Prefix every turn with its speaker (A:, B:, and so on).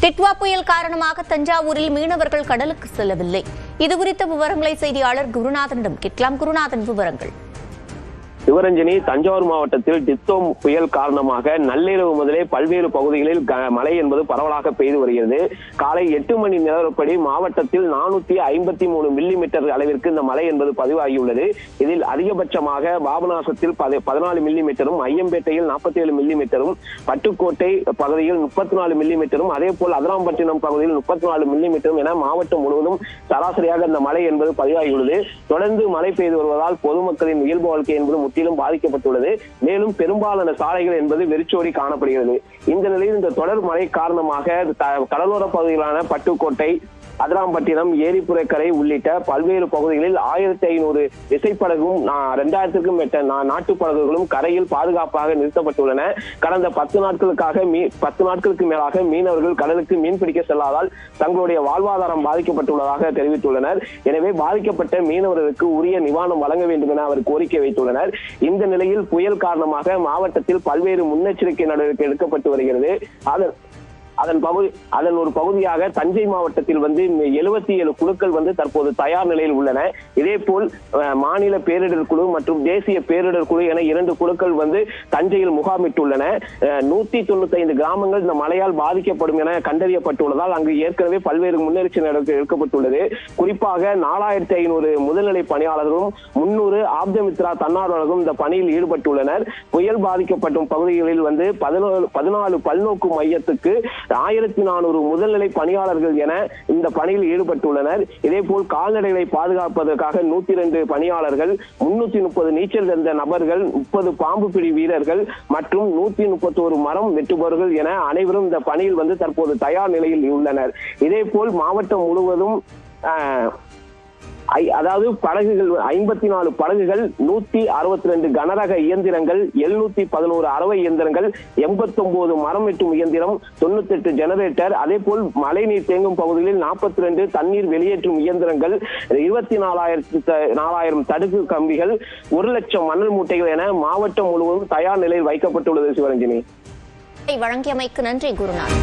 A: டிட்வா புயல் காரணமாக தஞ்சாவூரில் மீனவர்கள் கடலுக்கு செல்லவில்லை. இதுகுறித்த விவரங்களை செய்தியாளர் குருநாதனிடம் கேட்கலாம். குருநாதன், விவரங்கள்.
B: சிவரஞ்சனி, தஞ்சாவூர் மாவட்டத்தில் டித்தோ புயல் காரணமாக நள்ளிரவு முதலே பல்வேறு பகுதிகளில் மழை என்பது பரவலாக பெய்து வருகிறது. காலை 8 மணி நிலவரப்படி மாவட்டத்தில் 453 மில்லிமீட்டர் அளவிற்கு இந்த மழை என்பது பதிவாகியுள்ளது. இதில் அதிகபட்சமாக பாபநாசத்தில் 14 மில்லிமீட்டரும், ஐயம்பேட்டையில் 47 மில்லிமீட்டரும், பட்டுக்கோட்டை பகுதியில் 34 மில்லிமீட்டரும், அதே போல் அதிராம்பட்டினம் பகுதியில் 34 மில்லிமீட்டரும் என மாவட்டம் முழுவதும் சராசரியாக இந்த மழை என்பது பதிவாகியுள்ளது. தொடர்ந்து மழை பெய்து வருவதால் பொதுமக்களின் இயல்பு வாழ்க்கை என்பது முற்றிலும் பாதிக்கப்பட்டுள்ளது. மேலும் பெரும்பாலான சாலைகள் என்பது வெறிச்சோடி காணப்படுகிறது. இந்த நிலையில் இந்த தொடர் மழை காரணமாக கடலோர பகுதிகளான பட்டுக்கோட்டை, அதிராம்பட்டினம், ஏரிப்புறக்கரை உள்ளிட்ட பல்வேறு பகுதிகளில் 1500 விசைப்படகும் 2000க்கும் மேற்பட்ட நாட்டு படகுகளும் கரையில் பாதுகாப்பாக நிறுத்தப்பட்டுள்ளன. கடந்த 10 நாட்களுக்கு மேலாக மீனவர்கள் கடலுக்கு மீன்பிடிக்க செல்லாதால் தங்களுடைய வாழ்வாதாரம் பாதிக்கப்பட்டுள்ளதாக தெரிவித்துள்ளனர். எனவே பாதிக்கப்பட்ட மீனவர்களுக்கு உரிய நிவாரணம் வழங்க வேண்டும் என அவர் கோரிக்கை வைத்துள்ளனர். இந்த நிலையில் புயல் காரணமாக மாவட்டத்தில் பல்வேறு முன்னெச்சரிக்கை நடவடிக்கை எடுக்கப்பட்டு வருகிறது. அதன் ஒரு பகுதியாக தஞ்சை மாவட்டத்தில் 77 குழுக்கள் தற்போது தயார் நிலையில் உள்ளன. இதே போல் மாநில பேரிடர் குழு மற்றும் தேசிய பேரிடர் குழு என 2 குழுக்கள் தஞ்சையில் முகாமிட்டுள்ளன. 195 கிராமங்கள் இந்த மழையால் பாதிக்கப்படும் என கண்டறியப்பட்டுள்ளதால் அங்கு ஏற்கனவே பல்வேறு முன்னெச்சரிக்கை நடவடிக்கை எடுக்கப்பட்டுள்ளது. குறிப்பாக 4500 முதுநிலை பணியாளர்களும் 300 ஆப்தமித்ரா தன்னார்வலர்களும் இந்த பணியில் ஈடுபட்டுள்ளனர். புயல் பாதிக்கப்படும் பகுதிகளில் 14 பல்நோக்கு மையத்துக்கு 1400 முதல்நிலை பணியாளர்கள் என இந்த பணியில் ஈடுபட்டுள்ளனர். இதே போல் கால்நடைகளை பாதுகாப்பதற்காக 102 பணியாளர்கள், 330 நீச்சல் தெரிந்த நபர்கள், 30 பாம்பு பிடி வீரர்கள் மற்றும் 131 மரம் வெட்டுபவர்கள் என அனைவரும் இந்த பணியில் தற்போது தயார் நிலையில் உள்ளனர். இதே போல் மாவட்டம் முழுவதும் அதாவது படகுகள் 54 படகுகள், 162 கனரக இயந்திரங்கள், 711 அரவை இயந்திரங்கள், 89 மரம் வெட்டும் இயந்திரம், 98 ஜெனரேட்டர், அதே போல் மழைநீர் தேங்கும் பகுதிகளில் 42 தண்ணீர் வெளியேற்றும் இயந்திரங்கள், 24,000 தடுப்பு கம்பிகள், 1 லட்சம் மணல் மூட்டைகள் என மாவட்டம் முழுவதும் தயார் நிலையில் வைக்கப்பட்டுள்ளது. சிவரஞ்சனி,
A: வழங்கியமைக்கு நன்றி குருநாத்.